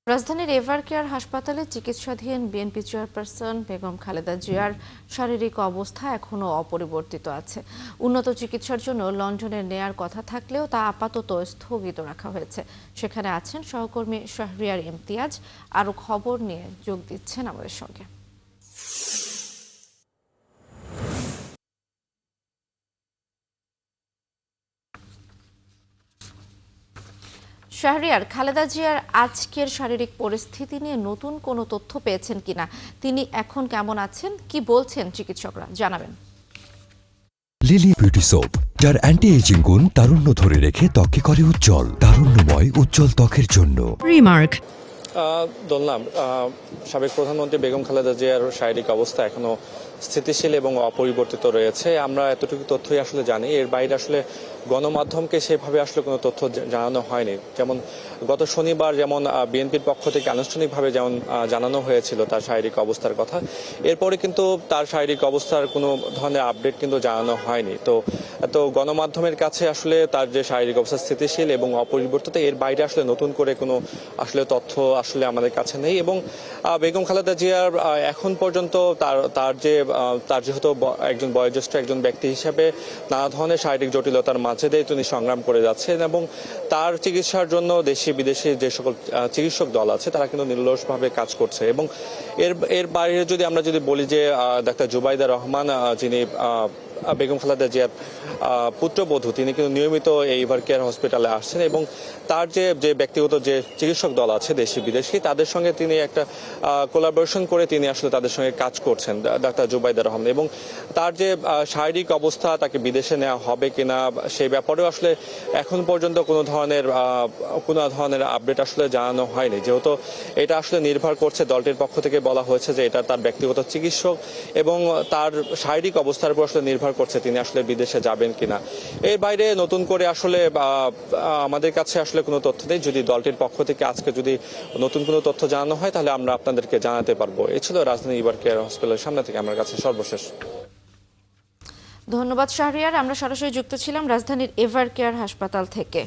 রাজধানীর ever care হাসপাতালে চিকিৎসাধীন বিএনপি চেয়ারপারসন বেগম খালেদা জিয়ার শারীরিক অবস্থা এখনও অপরিবর্তিত আছে। উন্নত চিকিৎসার জন্য লন্ডনে নেয়ার কথা থাকলেও তা আপাতত স্থগিত রাখা হয়েছে। সেখানে আছেন সহকর্মী শাহরিয়ার ইমতিয়াজ। আরও খবর নিয়ে যোগ দিচ্ছেন আমাদের সঙ্গে। শাহরিয়ার, খালেদা জিয়ার আজকের শারীরিক পরিস্থিতি নিয়ে নতুন কোনো তথ্য পেয়েছেন কিনা, তিনি এখন কেমন আছেন, কি বলছেন চিকিৎসকরা, জানাবেন। লিলি বিউটি সোপ, যার অ্যান্টি এজিং গুণ তারুণ্য ধরে রেখে ত্বকে করে উজ্জ্বল, তারুণ্যময় উজ্জ্বল ত্বকের জন্য। রিমার্ক বললাম, সাবেক প্রধানমন্ত্রী বেগম খালেদা জিয়ার শারীরিক অবস্থা এখনো স্থিতিশীল এবং অপরিবর্তিত রয়েছে। আমরা এতটুকু তথ্যই আসলে জানি, এর বাইরে আসলে গণমাধ্যমকে সেভাবে আসলে কোনো তথ্য জানানো হয়নি। যেমন গত শনিবার যেমন বিএনপির পক্ষ থেকে আনুষ্ঠানিকভাবে যেমন জানানো হয়েছিল তার শারীরিক অবস্থার কথা, এরপরে কিন্তু তার শারীরিক অবস্থার কোনো ধরনের আপডেট কিন্তু জানানো হয়নি। তো গণমাধ্যমের কাছে আসলে তার যে শারীরিক অবস্থা স্থিতিশীল এবং অপরিবর্তিত, এর বাইরে আসলে নতুন করে কোনো আসলে তথ্য আসলে আমাদের কাছে নেই। এবং বেগম খালেদা জিয়ার এখন পর্যন্ত তার যেহেতু একজন বয়োজ্যেষ্ঠ একজন ব্যক্তি হিসেবে নানা ধরনের শারীরিক জটিলতার মাঝে দিয়ে তিনি সংগ্রাম করে যাচ্ছেন, এবং তার চিকিৎসার জন্য দেশি বিদেশি যে সকল চিকিৎসক দল আছে তারা কিন্তু নিরলসভাবে কাজ করছে। এবং এর বাইরে আমরা যদি বলি যে ডাক্তার জুবাইদা রহমান, যিনি বেগম খালেদা জিয়ার পুত্রবধূ, তিনি কিন্তু নিয়মিত এই এভার কেয়ার হসপিটালে আসছেন, এবং তার যে ব্যক্তিগত যে চিকিৎসক দল আছে দেশি বিদেশি, তাদের সঙ্গে তিনি একটা কোলাবোরেশন করে তিনি আসলে তাদের সঙ্গে কাজ করছেন, ডাক্তার জুবাইদা রহমান। এবং তার যে শারীরিক অবস্থা, তাকে বিদেশে নেওয়া হবে কিনা সেই ব্যাপারেও আসলে এখন পর্যন্ত কোনো ধরনের আপডেট আসলে জানানো হয়নি। যেহেতু এটা আসলে নির্ভর করছে, দলটির পক্ষ থেকে বলা হয়েছে যে এটা তার ব্যক্তিগত চিকিৎসক এবং তার শারীরিক অবস্থার উপর আসলে নির্ভর করছে তিনি আসলে বিদেশে যাবেন কিনা। এর বাইরে নতুন করে আসলে আমাদের কাছে আসলে কোনো তথ্য নেই। যদি দলটির পক্ষ থেকে আজকে যদি নতুন কোনো তথ্য জানানো হয় তাহলে আমরা আপনাদেরকে জানাতে পারবো। এই ছিল রাজধানী এভার কেয়ার হসপিটালের সামনে থেকে আমার কাছে সর্বশেষ। ধন্যবাদ শাহরিয়ার। আমরা সরাসরি যুক্ত ছিলাম রাজধানীর এভার কেয়ার হাসপাতাল থেকে।